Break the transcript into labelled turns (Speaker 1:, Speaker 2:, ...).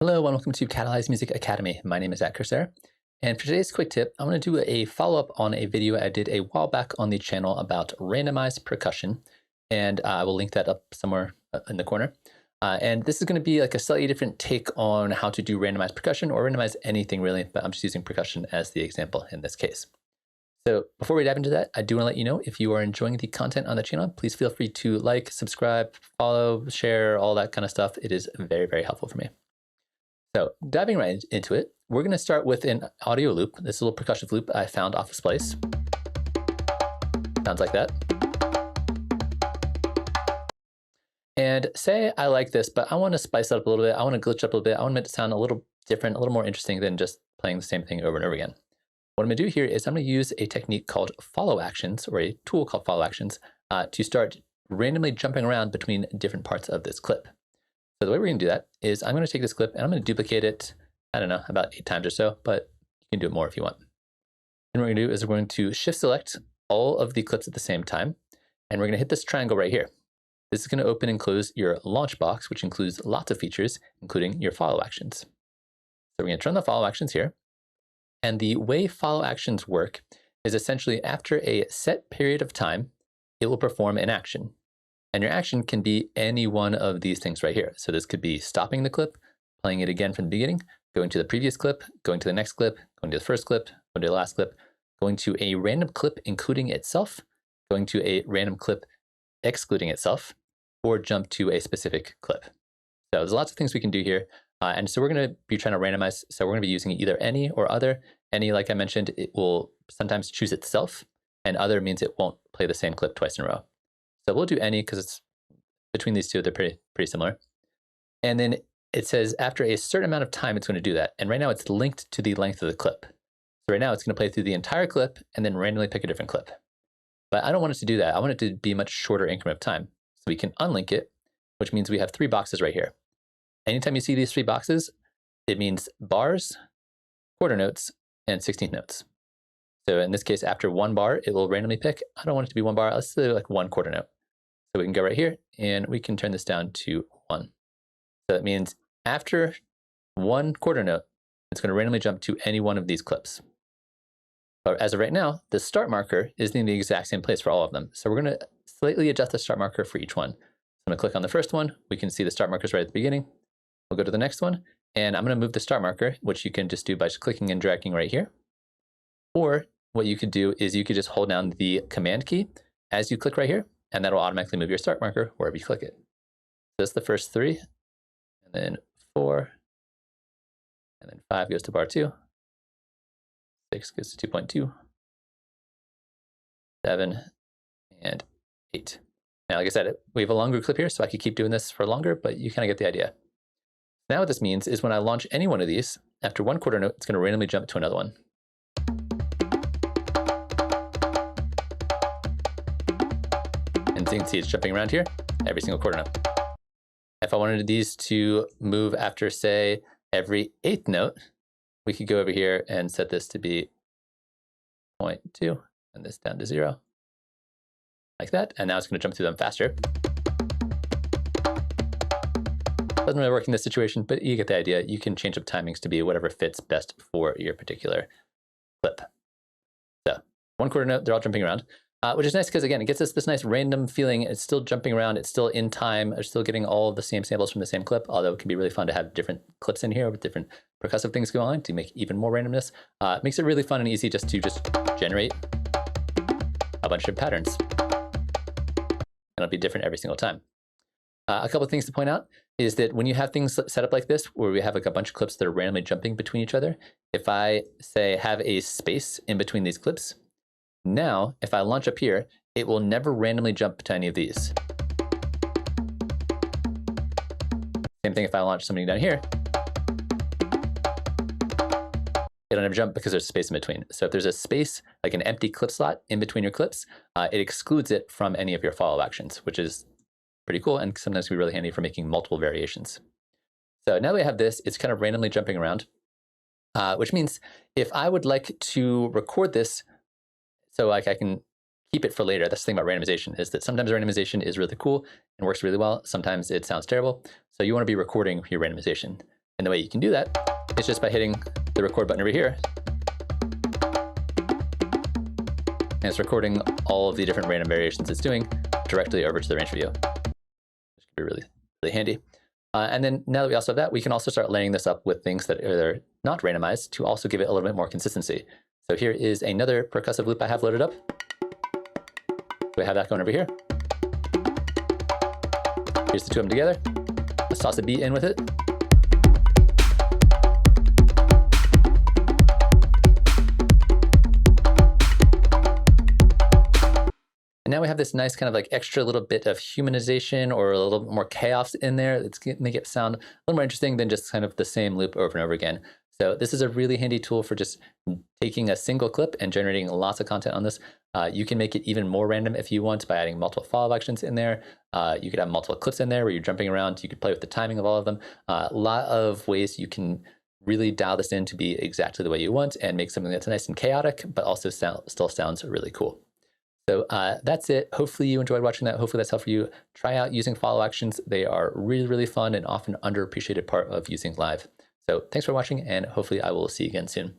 Speaker 1: Hello and welcome to Catalyze Music Academy. My name is Zaak Kerstetter, and for today's quick tip, I want to do a follow-up on a video I did a while back on the channel about randomized percussion, and I will link that up somewhere in the corner. And this is going to be like a slightly different take on how to do randomized percussion or randomize anything really, but I'm just using percussion as the example in this case. So before we dive into that, I do want to let you know if you are enjoying the content on the channel, please feel free to like, subscribe, follow, share, all that kind of stuff. It is very, very helpful for me. So diving right into it, we're going to start with an audio loop. This little percussive loop I found off of Splice. Sounds like that. And say I like this, but I want to spice it up a little bit. I want to glitch up a little bit. I want it to sound a little different, a little more interesting than just playing the same thing over and over again. What I'm going to do here is I'm going to use a technique called follow actions, or a tool called follow actions, to start randomly jumping around between different parts of this clip. So the way we're going to do that is I'm going to take this clip and I'm going to duplicate it, I don't know, about 8 times or so, but you can do it more if you want. And what we're going to do is we're going to shift select all of the clips at the same time, and we're going to hit this triangle right here. This is going to open and close your launch box, which includes lots of features, including your follow actions. So we're going to turn the follow actions here. And the way follow actions work is essentially after a set period of time, it will perform an action. And your action can be any one of these things right here. So this could be stopping the clip, playing it again from the beginning, going to the previous clip, going to the next clip, going to the first clip, going to the last clip, going to a random clip including itself, going to a random clip excluding itself, or jump to a specific clip. So there's lots of things we can do here. And so we're going to be trying to randomize. So we're going to be using either any or other. Any, like I mentioned, it will sometimes choose itself, and other means it won't play the same clip twice in a row. So we'll do any because it's between these two, they're pretty similar. And then it says after a certain amount of time, it's going to do that. And right now it's linked to the length of the clip. So right now it's going to play through the entire clip and then randomly pick a different clip. But I don't want it to do that. I want it to be a much shorter increment of time. So we can unlink it, which means we have 3 boxes right here. Anytime you see these 3 boxes, it means bars, quarter notes, and 16th notes. So in this case, after 1 bar, it will randomly pick. I don't want it to be 1 bar. Let's do like 1 quarter note. So we can go right here and we can turn this down to 1. So that means after 1 quarter note, it's going to randomly jump to any one of these clips. But as of right now, the start marker is in the exact same place for all of them. So we're going to slightly adjust the start marker for each one. So I'm going to click on the first one. We can see the start markers right at the beginning. We'll go to the next one, and I'm going to move the start marker, which you can just do by just clicking and dragging right here. Or what you could do is you could just hold down the command key as you click right here, and that'll automatically move your start marker wherever you click it. So that's the first 3, and then 4, and then 5 goes to bar 2, 6 goes to 2.2, 7, and 8. Now, like I said, we have a longer clip here, so I could keep doing this for longer, but you kind of get the idea. Now what this means is when I launch any one of these, after 1 quarter note, it's going to randomly jump to another one. And so you can see it's jumping around here, every single quarter note. If I wanted these to move after, say, every 8th note, we could go over here and set this to be 0.2, and this down to 0, like that. And now it's going to jump through them faster. Doesn't really work in this situation, but you get the idea. You can change up timings to be whatever fits best for your particular clip. So 1 quarter note, they're all jumping around. Which is nice because, again, it gets us this nice random feeling. It's still jumping around. It's still in time. We're still getting all of the same samples from the same clip, although it can be really fun to have different clips in here with different percussive things going on to make even more randomness. It makes it really fun and easy just to generate a bunch of patterns. And it'll be different every single time. A couple of things to point out is that when you have things set up like this, where we have like a bunch of clips that are randomly jumping between each other, if I say have a space in between these clips, now, if I launch up here, it will never randomly jump to any of these. Same thing if I launch something down here. It'll never jump because there's space in between. So if there's a space, like an empty clip slot in between your clips, it excludes it from any of your follow actions, which is pretty cool and sometimes can be really handy for making multiple variations. So now that we have this, it's kind of randomly jumping around, which means if I would like to record this, so like I can keep it for later. That's the thing about randomization, is that sometimes randomization is really cool and works really well. Sometimes it sounds terrible. So you want to be recording your randomization. And the way you can do that is just by hitting the record button over here. And it's recording all of the different random variations it's doing directly over to the range view. Which can be really, really handy. And then now that we also have that, we can also start layering this up with things that are not randomized to also give it a little bit more consistency. So here is another percussive loop I have loaded up. So we have that going over here. Here's the two of them together. Let's toss a beat in with it. And now we have this nice kind of like extra little bit of humanization or a little bit more chaos in there. It's going to make it sound a little more interesting than just kind of the same loop over and over again. So this is a really handy tool for just taking a single clip and generating lots of content on this. You can make it even more random if you want by adding multiple follow actions in there. You could have multiple clips in there where you're jumping around. You could play with the timing of all of them. A lot of ways you can really dial this in to be exactly the way you want and make something that's nice and chaotic, but also still sounds really cool. So that's it. Hopefully you enjoyed watching that. Hopefully that's helpful for you. Try out using follow actions. They are really, really fun and often underappreciated part of using live. So thanks for watching, and hopefully I will see you again soon.